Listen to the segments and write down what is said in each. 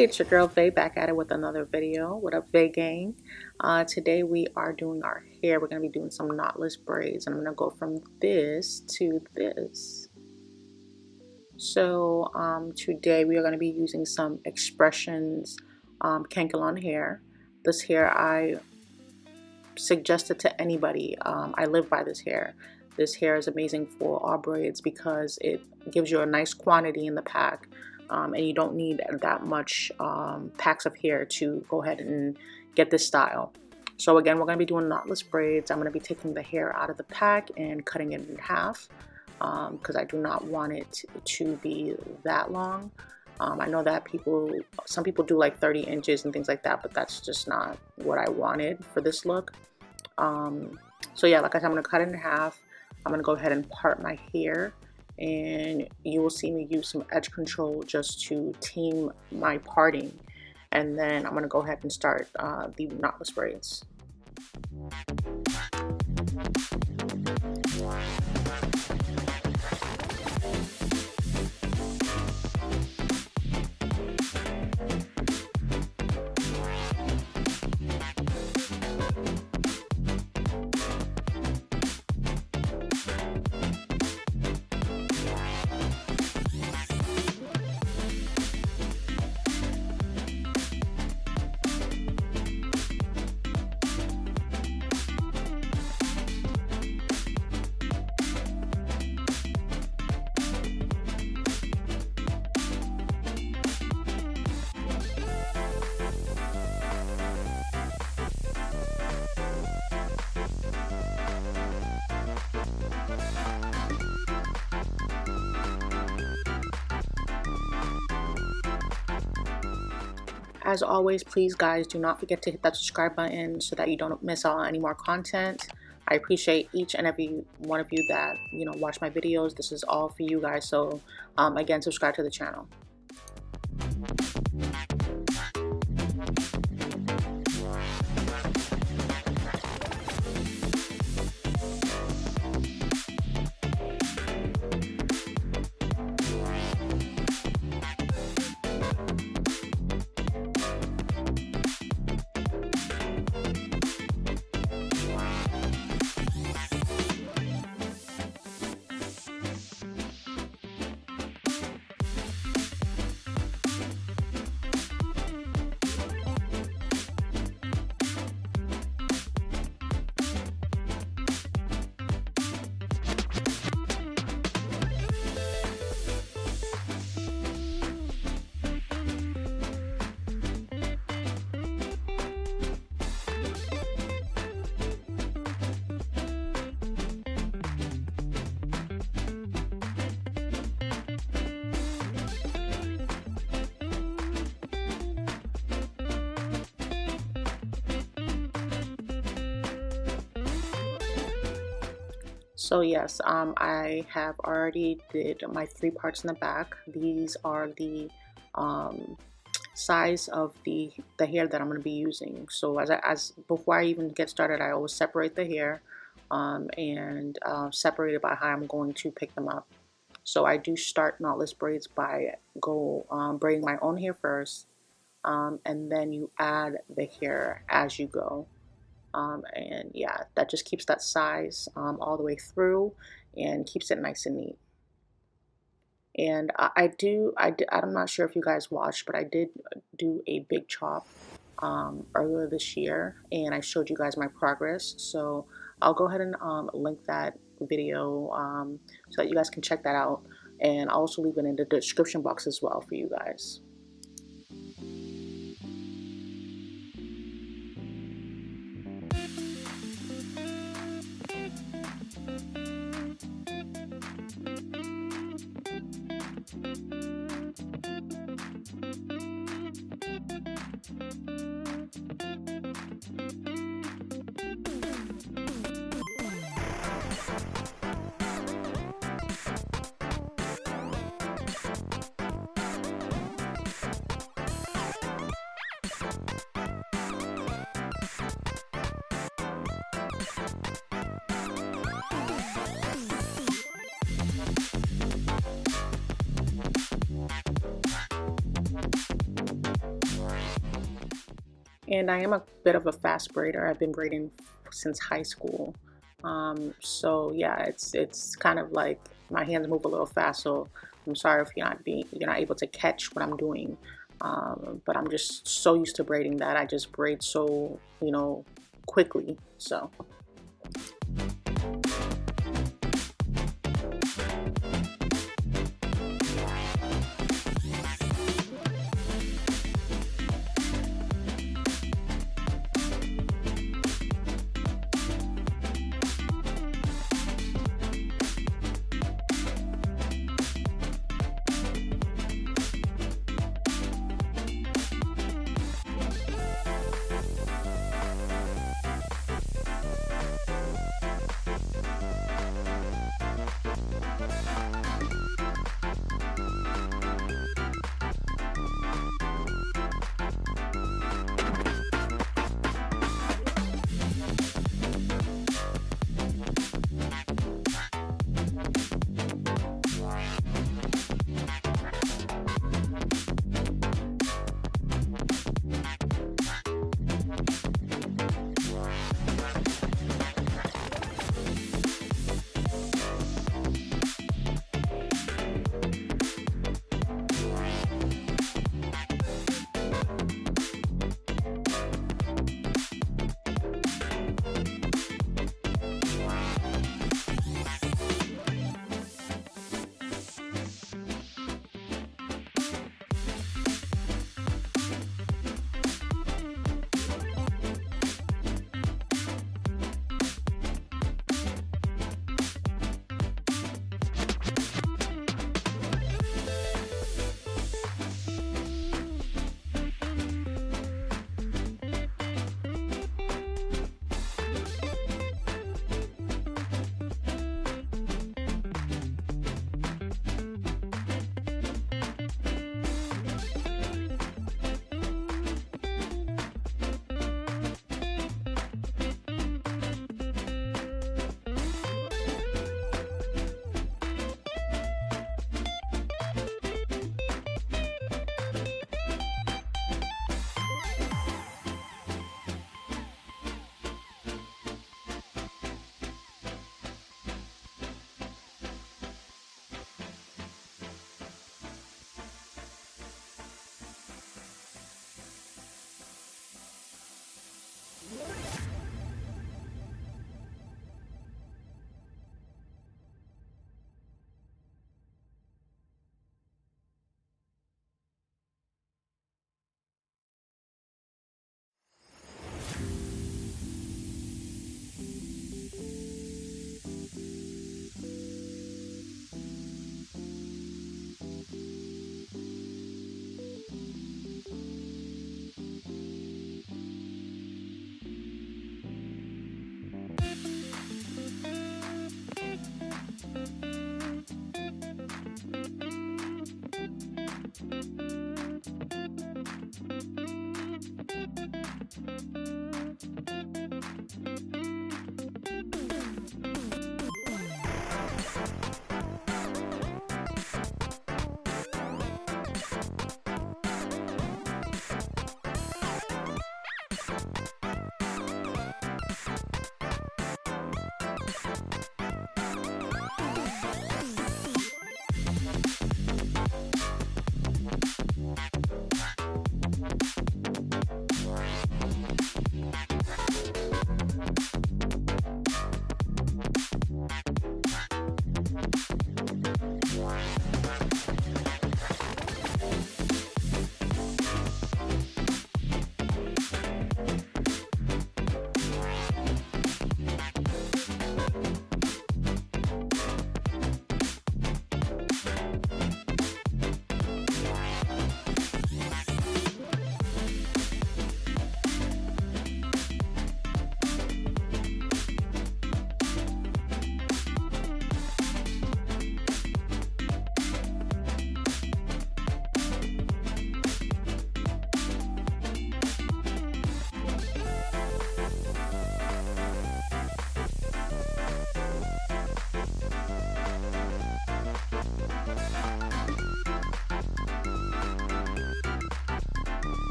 Hey, it's your girl Vae back at it with another video. What up, Vae Gang? Today we are doing our hair. We're going to be doing some knotless braids, and I'm going to go from this to this. So today we are going to be using some Expressions Kankalon hair. This hair I suggested to anybody. I live by this hair. This hair is amazing for all braids because it gives you a nice quantity in the pack. And you don't need that much packs of hair to go ahead and get this style. So again, we're going to be doing knotless braids. I'm going to be taking the hair out of the pack and cutting it in half because I do not want it to be that long. I know that some people do like 30 inches and things like that, but that's just not what I wanted for this look. So yeah, like I said, I'm going to cut it in half. I'm going to go ahead and part my hair. And you will see me use some edge control just to tame my parting. And then I'm going to go ahead and start the knotless braids. As always, please guys, do not forget to hit that subscribe button so that you don't miss out on any more content. I appreciate each and every one of you that watch my videos. This is all for you guys, so again, subscribe to the channel. So yes, I have already did my 3 parts in the back. These are the size of the hair that I'm going to be using. So as before I even get started, I always separate the hair and separate it by how I'm going to pick them up. So I do start knotless braids by braiding my own hair first, and then you add the hair as you go. And yeah, that just keeps that size all the way through and keeps it nice and neat. And I'm not sure if you guys watched, but I did do a big chop earlier this year, and I showed you guys my progress. So I'll go ahead and link that video so that you guys can check that out, and I'll also leave it in the description box as well for you guys. And I am a bit of a fast braider. I've been braiding since high school. So yeah, it's kind of like my hands move a little fast. So I'm sorry if you're not able to catch what I'm doing. But I'm just so used to braiding that I just braid so, quickly. So.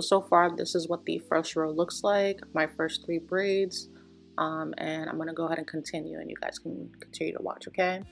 So far, this is what the first row looks like, my first 3 braids. And I'm going to go ahead and continue, and you guys can continue to watch, okay?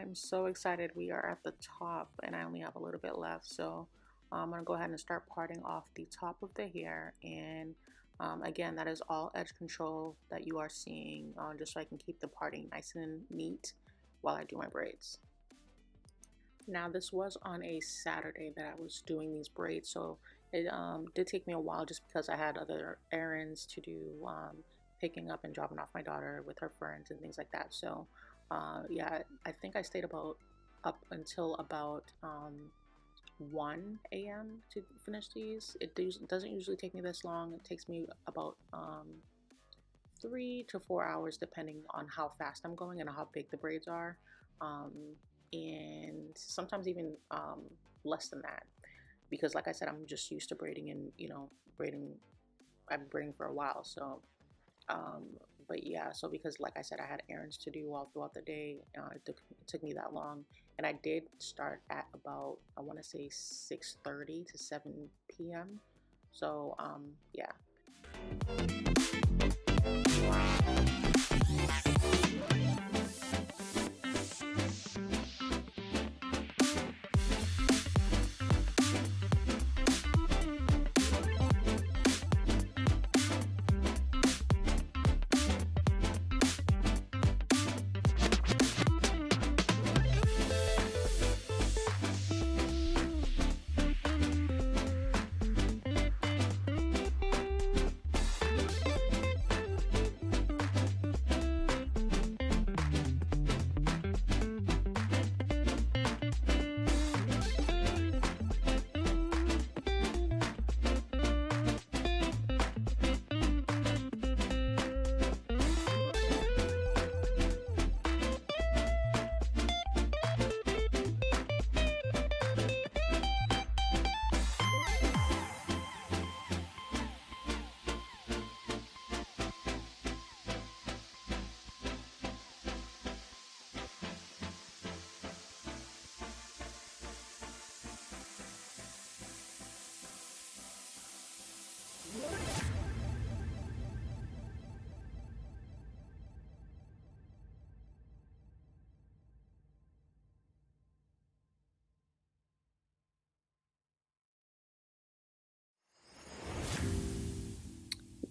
I'm so excited. We are at the top and I only have a little bit left. So I'm going to go ahead and start parting off the top of the hair. And again, that is all edge control that you are seeing, just so I can keep the parting nice and neat while I do my braids. Now this was on a Saturday that I was doing these braids, so it did take me a while just because I had other errands to do, picking up and dropping off my daughter with her friends and things like that. So yeah, I think I stayed up until about 1 a.m. to finish these. It doesn't usually take me this long. It takes me about 3 to 4 hours depending on how fast I'm going and how big the braids are. Um, and sometimes even less than that, because like I said, I'm just used to braiding, and braiding, I've been braiding for a while. So but yeah, so because like I said, I had errands to do all throughout the day, it took me that long. And I did start at about, I want to say 6:30 to 7 p.m. So yeah.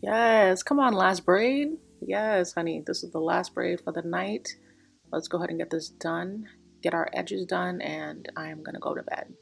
Yes, come on, last braid. Yes, honey, this is the last braid for the night. Let's go ahead and get this done, get our edges done, and I am gonna go to bed.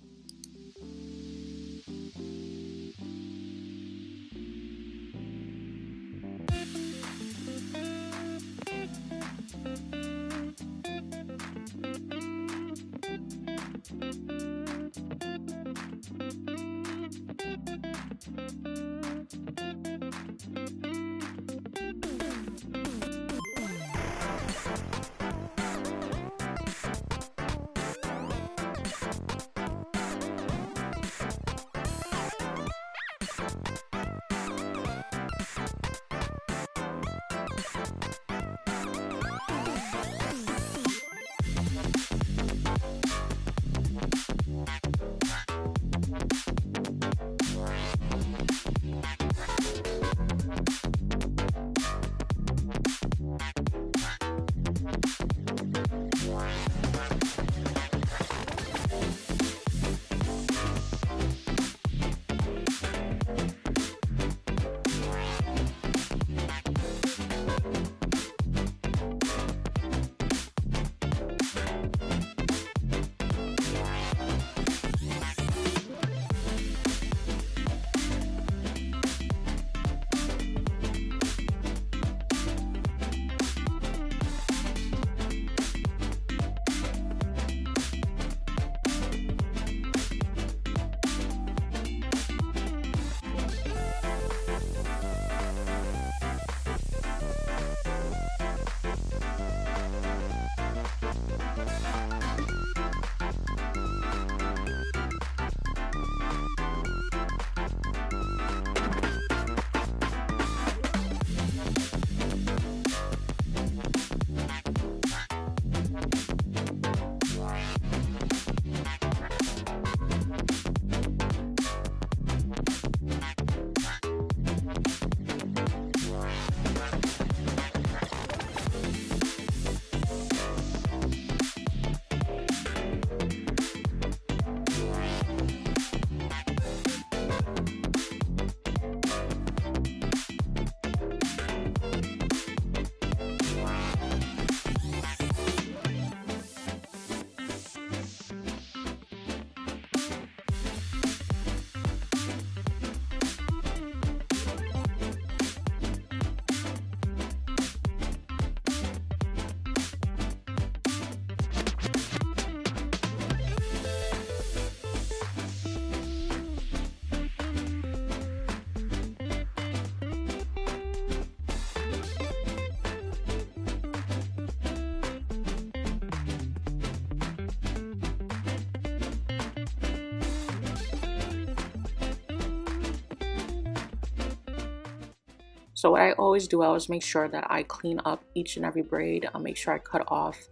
So what I always do, I always make sure that I clean up each and every braid. I'll make sure I cut off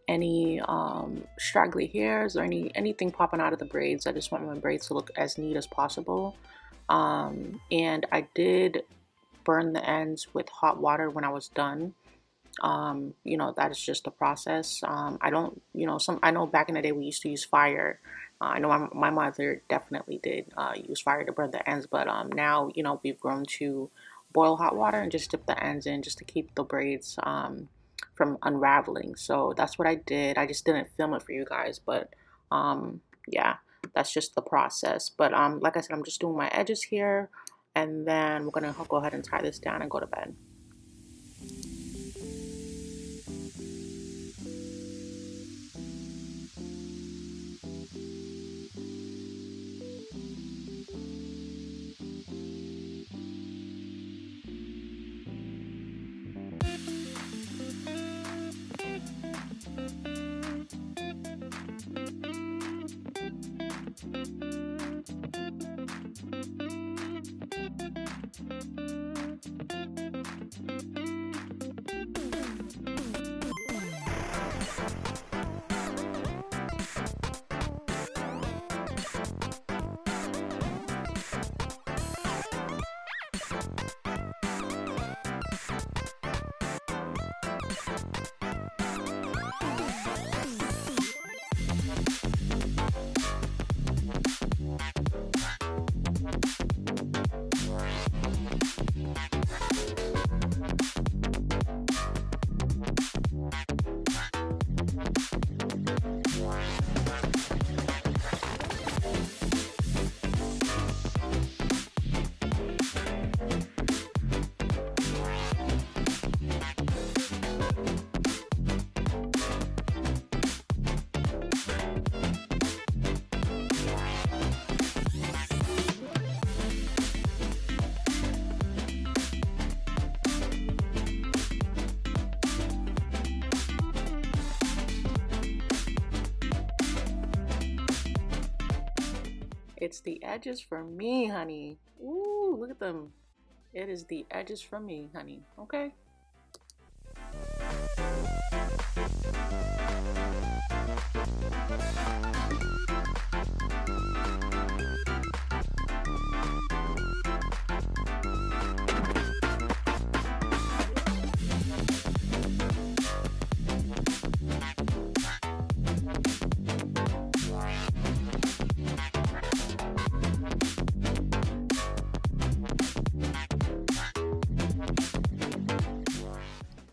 any straggly hairs or anything popping out of the braids. I just want my braids to look as neat as possible. And I did burn the ends with hot water when I was done. You know, that is just the process. I don't, you know, I know back in the day we used to use fire. I know my mother definitely did use fire to burn the ends, but now, you know, we've grown to boil hot water and just dip the ends in just to keep the braids from unraveling. So that's what I did. I just didn't film it for you guys, but yeah, that's just the process. But like I said, I'm just doing my edges here, and then we're gonna go ahead and tie this down and go to bed. It's the edges for me, honey. Ooh, look at them. It is the edges for me, honey. Okay.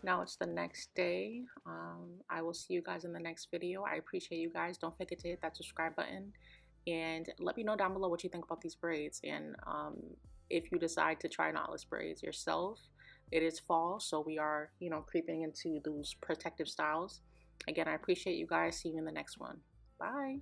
Now it's the next day. I will see you guys in the next video. I appreciate you guys. Don't forget to hit that subscribe button and let me know down below what you think about these braids, and if you decide to try knotless braids yourself. It is fall, so we are, you know, creeping into those protective styles. Again, I appreciate you guys. See you in the next one. Bye.